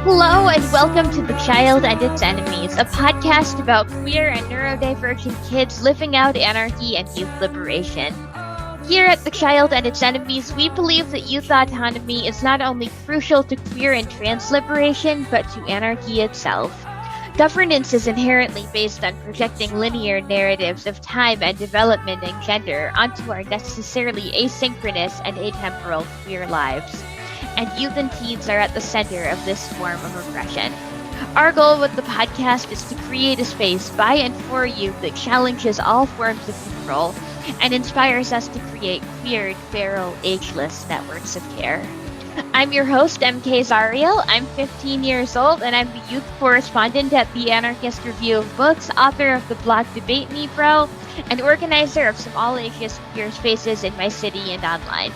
Hello and welcome to The Child and Its Enemies, a podcast about queer and neurodivergent kids living out anarchy and youth liberation. Here at The Child and Its Enemies, we believe that youth autonomy is not only crucial to queer and trans liberation, but to anarchy itself. Governance is inherently based on projecting linear narratives of time and development and gender onto our necessarily asynchronous and atemporal queer lives. And youth and teens are at the center of this form of oppression. Our goal with the podcast is to create a space by and for youth that challenges all forms of control and inspires us to create queer, feral, ageless networks of care. I'm your host, MK Zariel. I'm 15 years old, and I'm the youth correspondent at the Anarchist Review of Books, author of the blog Debate Me Bro, and organizer of some all-ages queer spaces in my city and online.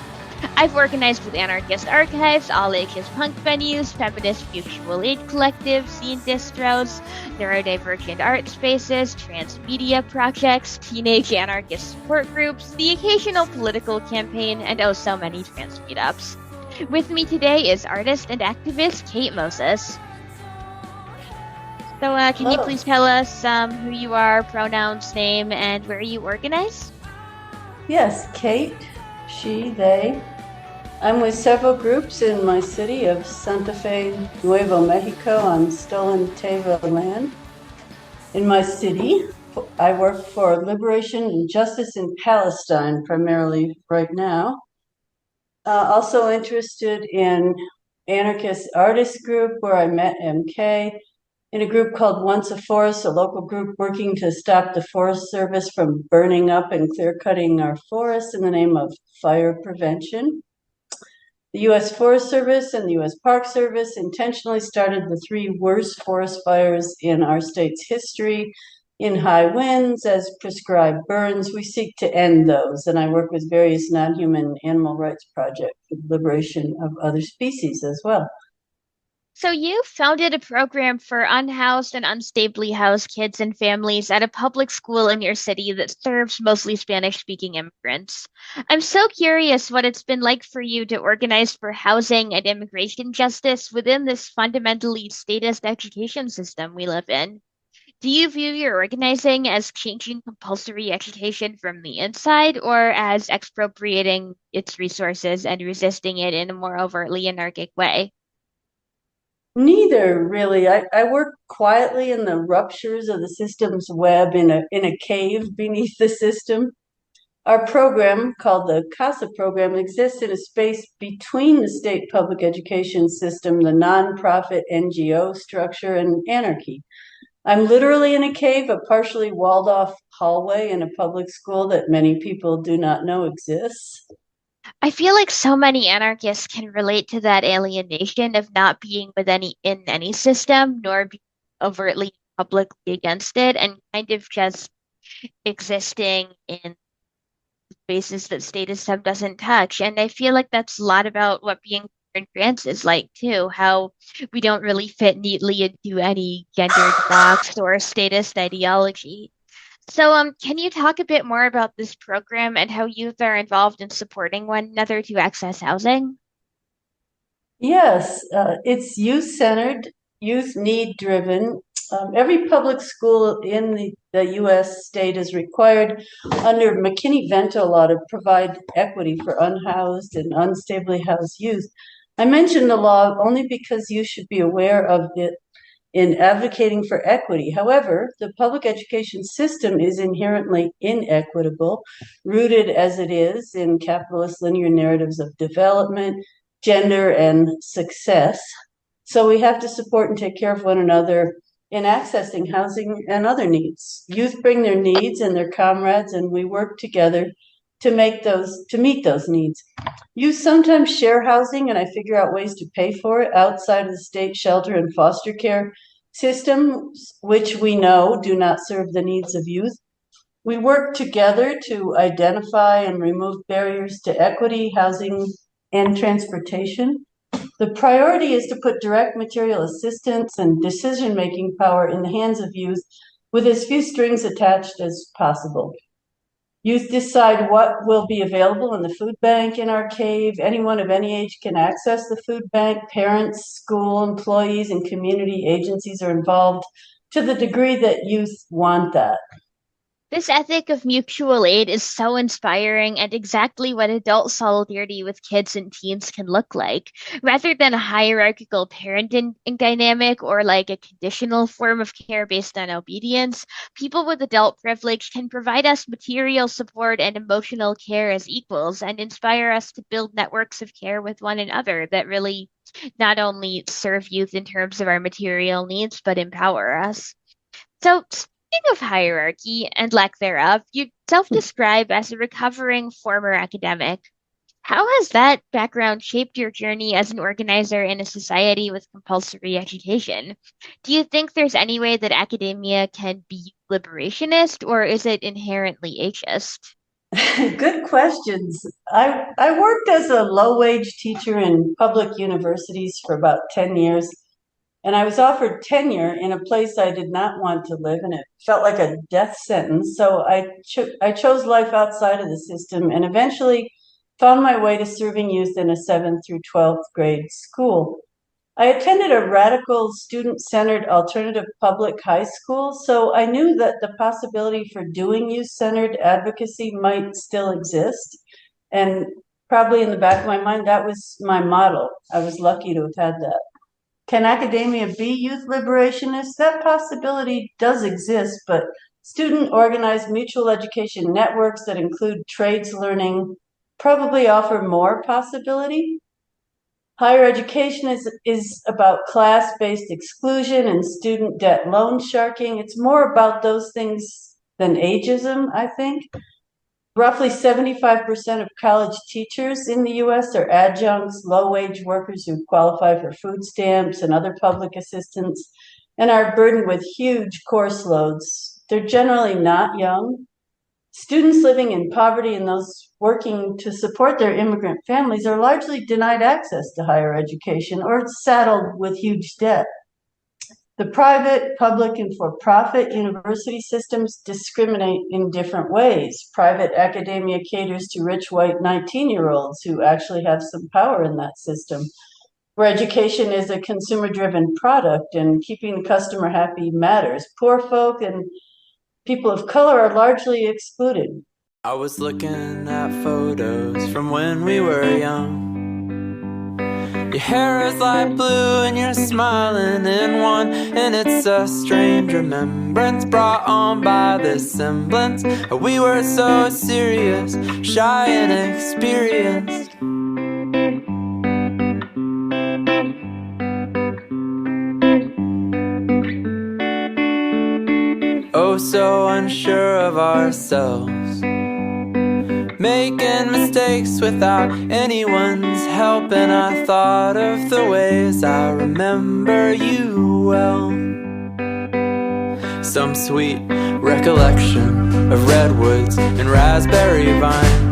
I've organized with anarchist archives, all-ages punk venues, feminist mutual aid collectives, zine distros, neurodivergent art spaces, transmedia projects, teenage anarchist support groups, the occasional political campaign, and oh so many trans meetups. With me today is artist and activist Cate Moses. So can you please tell us who you are, pronouns, name, and where you organize? Yes, Cate, she, they. I'm with several groups in my city of Santa Fe, Nuevo Mexico on stolen Teva land. In my city, I work for liberation and justice in Palestine, primarily right now. Also interested in anarchist artist group where I met MK, in a group called Once a Forest, a local group working to stop the Forest Service from burning up and clear-cutting our forests in the name of fire prevention. The U.S. Forest Service and the U.S. Park Service intentionally started the three worst forest fires in our state's history. In high winds, as prescribed burns, we seek to end those, and I work with various non-human animal rights projects for the liberation of other species as well. So you founded a program for unhoused and unstably housed kids and families at a public school in your city that serves mostly Spanish-speaking immigrants. I'm so curious what it's been like for you to organize for housing and immigration justice within this fundamentally statist education system we live in. Do you view your organizing as changing compulsory education from the inside or as expropriating its resources and resisting it in a more overtly anarchic way? Neither, really. I work quietly in the ruptures of the system's web in a cave beneath the system. Our program, called the CASA program, exists in a space between the state public education system, the nonprofit NGO structure, and anarchy. I'm literally in a cave, a partially walled off hallway in a public school that many people do not know exists. I feel like so many anarchists can relate to that alienation of not being in any system, nor being overtly publicly against it, and kind of just existing in spaces that statism doesn't touch. And I feel like that's a lot about what being queer and trans is like too, how we don't really fit neatly into any gendered box or statist ideology. So, can you talk a bit more about this program and how youth are involved in supporting one another to access housing? Yes, it's youth-centered, youth need-driven. Every public school in the U.S. state is required under McKinney-Vento law to provide equity for unhoused and unstably housed youth. I mention the law only because you should be aware of it in advocating for equity. However, the public education system is inherently inequitable, rooted as it is in capitalist linear narratives of development, gender, and success. So we have to support and take care of one another in accessing housing and other needs. Youth bring their needs and their comrades, and we work together to meet those needs. Youth sometimes share housing, and I figure out ways to pay for it outside of the state shelter and foster care systems, which we know do not serve the needs of youth. We work together to identify and remove barriers to equity, housing, and transportation. The priority is to put direct material assistance and decision-making power in the hands of youth with as few strings attached as possible. Youth decide what will be available in the food bank in our cave. Anyone of any age can access the food bank. Parents, school employees, and community agencies are involved to the degree that youth want that. This ethic of mutual aid is so inspiring and exactly what adult solidarity with kids and teens can look like. Rather than a hierarchical parenting dynamic or like a conditional form of care based on obedience, people with adult privilege can provide us material support and emotional care as equals and inspire us to build networks of care with one another that really not only serve youth in terms of our material needs, but empower us. So, speaking of hierarchy and lack thereof, you self describe as a recovering former academic. How has that background shaped your journey as an organizer in a society with compulsory education? Do you think there's any way that academia can be liberationist, or is it inherently ageist? Good questions. I worked as a low-wage teacher in public universities for about 10 years, and I was offered tenure in a place I did not want to live, and it felt like a death sentence. So I chose life outside of the system and eventually found my way to serving youth in a 7th through 12th grade school. I attended a radical student-centered alternative public high school, so I knew that the possibility for doing youth-centered advocacy might still exist. And probably in the back of my mind, that was my model. I was lucky to have had that. Can academia be youth liberationist? That possibility does exist, but student organized mutual education networks that include trades learning probably offer more possibility. Higher education is about class-based exclusion and student debt loan sharking. It's more about those things than ageism, I think. Roughly 75% of college teachers in the US are adjuncts, low-wage workers who qualify for food stamps and other public assistance and are burdened with huge course loads. They're generally not young. Students living in poverty and those working to support their immigrant families are largely denied access to higher education or saddled with huge debt. The private, public, and for-profit university systems discriminate in different ways. Private academia caters to rich white 19-year-olds who actually have some power in that system, where education is a consumer-driven product and keeping the customer happy matters. Poor folk and people of color are largely excluded. I was looking at photos from when we were young. Your hair is light blue and you're smiling in one, and it's a strange remembrance brought on by this semblance. We were so serious, shy and experienced. Oh, so unsure of ourselves, making mistakes without anyone's help. And I thought of the ways I remember you well. Some sweet recollection of redwoods and raspberry vines.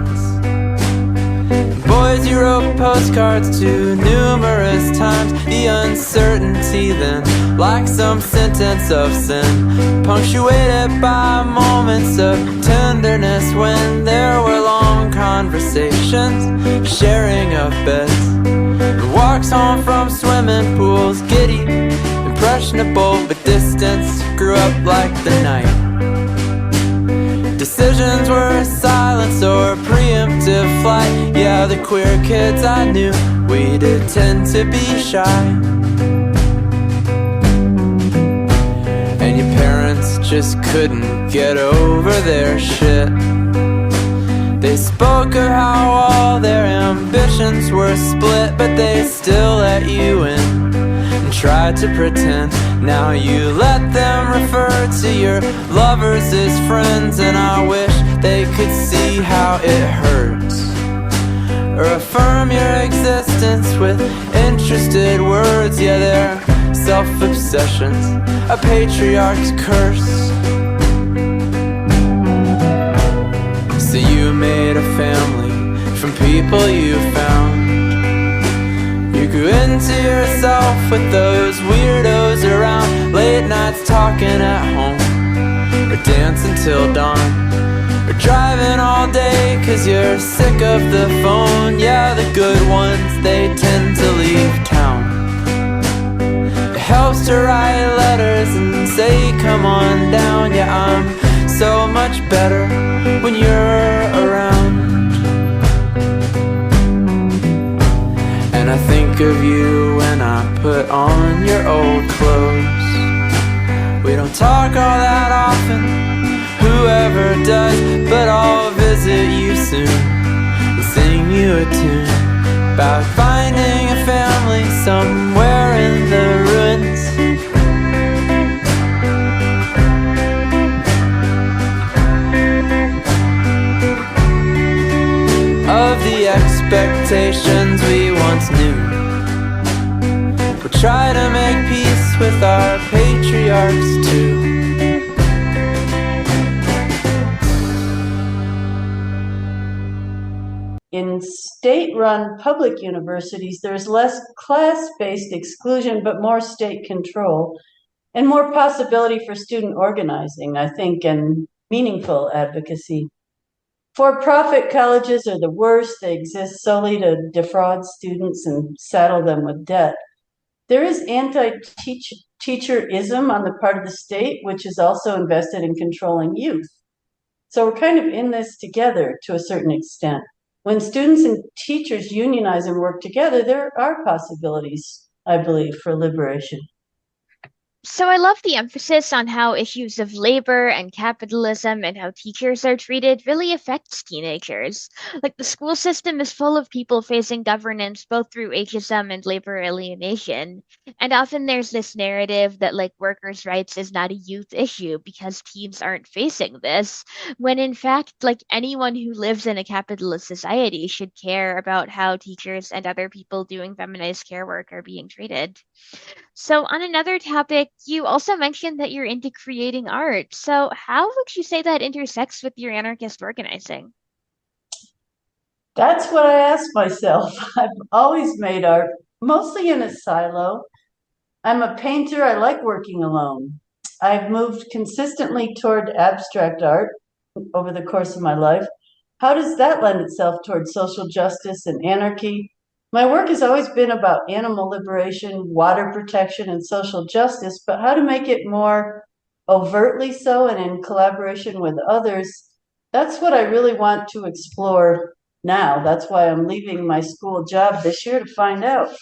Boys you wrote postcards to numerous times. The uncertainty then, like some sentence of sin, punctuated by moments of tenderness when there were long conversations, sharing of beds, and walks home from swimming pools, giddy, impressionable, but distance grew up like the night. Decisions were silence or preemptive flight. Yeah, the queer kids I knew, we did tend to be shy. And your parents just couldn't get over their shit. They spoke of how all their ambitions were split, but they still let you in and tried to pretend. Now you let them refer to your lovers as friends, and I wish they could see how it hurts, or affirm your existence with interested words. Yeah, they're self-obsessions, a patriarch's curse. So you made a family from people you found. You grew into yourself with those weirdos around, late nights talking at home, or dancing till dawn. Or driving all day 'cause you're sick of the phone. Yeah, the good ones, they tend to leave town. It helps to write letters and say come on down. Yeah, I'm so much better when you're around. And I think of you when I put on your old clothes. We don't talk all that often, whoever does, but I'll visit you soon and sing you a tune about finding a family somewhere in the ruins. Of the expectations we once knew. We'll try to make peace with our patriarchs too. In state-run public universities, there's less class-based exclusion, but more state control and more possibility for student organizing, I think, and meaningful advocacy. For-profit colleges are the worst. They exist solely to defraud students and saddle them with debt. There is anti-teacherism on the part of the state, which is also invested in controlling youth. So we're kind of in this together to a certain extent. When students and teachers unionize and work together, there are possibilities, I believe, for liberation. So I love the emphasis on how issues of labor and capitalism and how teachers are treated really affects teenagers. Like the school system is full of people facing governance both through ageism and labor alienation. And often there's this narrative that like workers' rights is not a youth issue because teens aren't facing this, when in fact, like anyone who lives in a capitalist society should care about how teachers and other people doing feminized care work are being treated. So, on another topic, you also mentioned that you're into creating art. So, how would you say that intersects with your anarchist organizing? That's what I ask myself. I've always made art, mostly in a silo. I'm a painter. I like working alone. I've moved consistently toward abstract art over the course of my life. How does that lend itself toward social justice and anarchy? My work has always been about animal liberation, water protection, and social justice, but how to make it more overtly so and in collaboration with others, that's what I really want to explore now. That's why I'm leaving my school job this year to find out.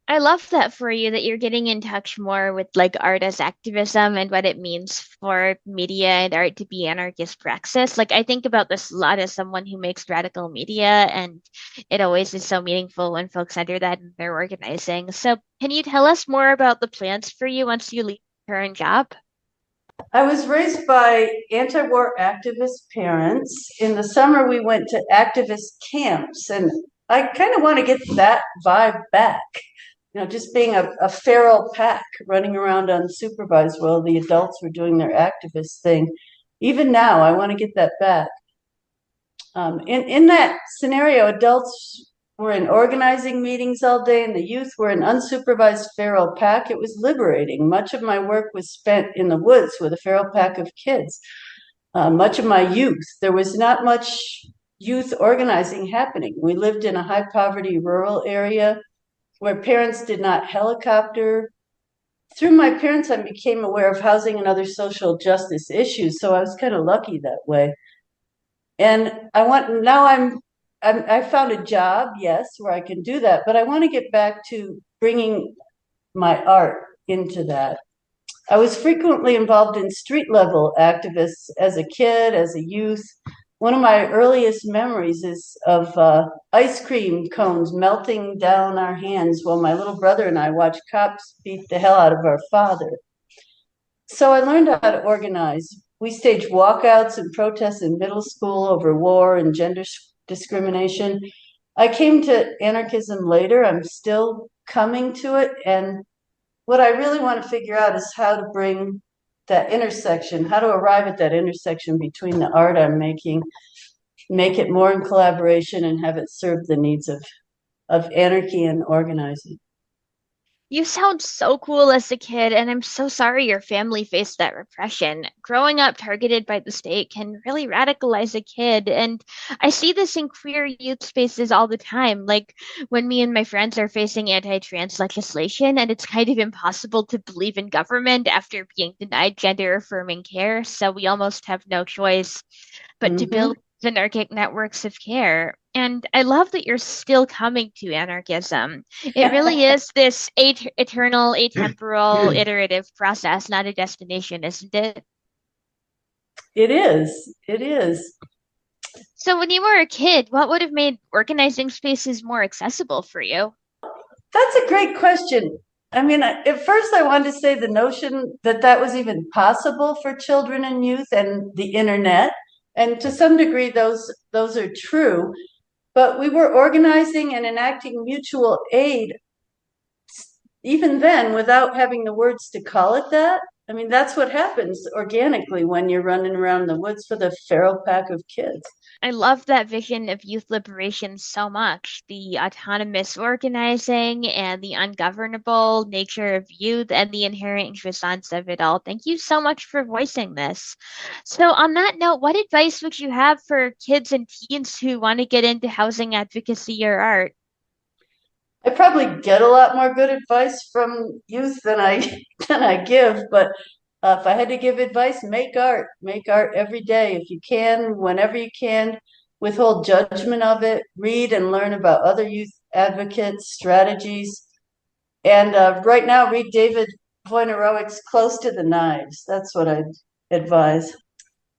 I love that for you that you're getting in touch more with like art as activism and what it means for media and art to be anarchist praxis. Like I think about this a lot as someone who makes radical media, and it always is so meaningful when folks enter that in their organizing. So can you tell us more about the plans for you once you leave your current job? I was raised by anti-war activist parents. In the summer, we went to activist camps, and I kind of want to get that vibe back. Just being a feral pack running around unsupervised while the adults were doing their activist thing. Even now, I want to get that back. In that scenario, adults were in organizing meetings all day and the youth were an unsupervised feral pack. It was liberating. Much of my work was spent in the woods with a feral pack of kids. Much of my youth, there was not much youth organizing happening. We lived in a high poverty rural area where parents did not helicopter. Through my parents, I became aware of housing and other social justice issues, so I was kind of lucky that way. And I found a job, yes, where I can do that, but I want to get back to bringing my art into that. I was frequently involved in street level activists as a kid, as a youth. One of my earliest memories is of ice cream cones melting down our hands while my little brother and I watched cops beat the hell out of our father. So I learned how to organize. We staged walkouts and protests in middle school over war and gender discrimination. I came to anarchism later. I'm still coming to it. And what I really want to figure out is how to bring that intersection, how to arrive at that intersection between the art I'm making, make it more in collaboration and have it serve the needs of anarchy and organizing. You sound so cool as a kid, and I'm so sorry your family faced that repression. Growing up targeted by the state can really radicalize a kid, and I see this in queer youth spaces all the time. Like when me and my friends are facing anti-trans legislation, and it's kind of impossible to believe in government after being denied gender-affirming care, so we almost have no choice but to Hmm. build anarchic networks of care. And I love that you're still coming to anarchism. It really is this eternal, atemporal, iterative process, not a destination, isn't it? It is. It is. So, when you were a kid, what would have made organizing spaces more accessible for you? That's a great question. I mean, at first I wanted to say the notion that that was even possible for children and youth and the internet, and to some degree those are true. But we were organizing and enacting mutual aid even then without having the words to call it that. I mean, that's what happens organically when you're running around the woods with a feral pack of kids. I love that vision of youth liberation so much. The autonomous organizing and the ungovernable nature of youth and the inherent jouissance of it all. Thank you so much for voicing this. So, on that note, what advice would you have for kids and teens who want to get into housing advocacy or art? I probably get a lot more good advice from youth than I than I give, but if I had to give advice, make art every day if you can, whenever you can, withhold judgment of it, read and learn about other youth advocates, strategies, and right now read David Wojnarowic's "Close to the Knives." That's what I'd advise.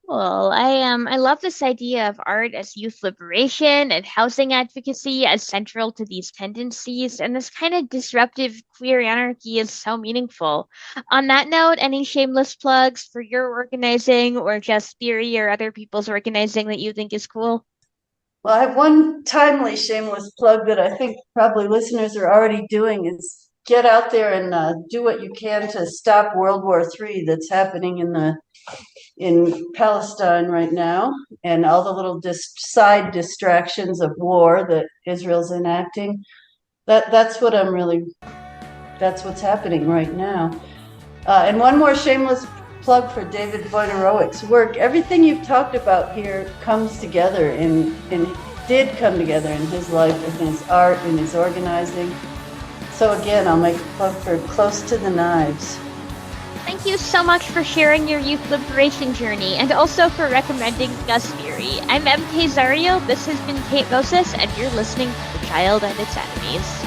Well, I love this idea of art as youth liberation and housing advocacy as central to these tendencies, and this kind of disruptive queer anarchy is so meaningful. On that note, any shameless plugs for your organizing or just theory or other people's organizing that you think is cool? Well, I have one timely shameless plug that I think probably listeners are already doing is get out there and do what you can to stop World War III that's happening in Palestine right now, and all the little side distractions of war that Israel's enacting. That's what I'm really. That's what's happening right now. And one more shameless plug for David Wojnarowic's work. Everything you've talked about here comes together and did come together in his life, in his art, in his organizing. So again, I'll make a plug for Close to the Knives. Thank you so much for sharing your youth liberation journey and also for recommending Gus Theory. I'm MK Zario, this has been Kate Moses, and you're listening to The Child and Its Enemies.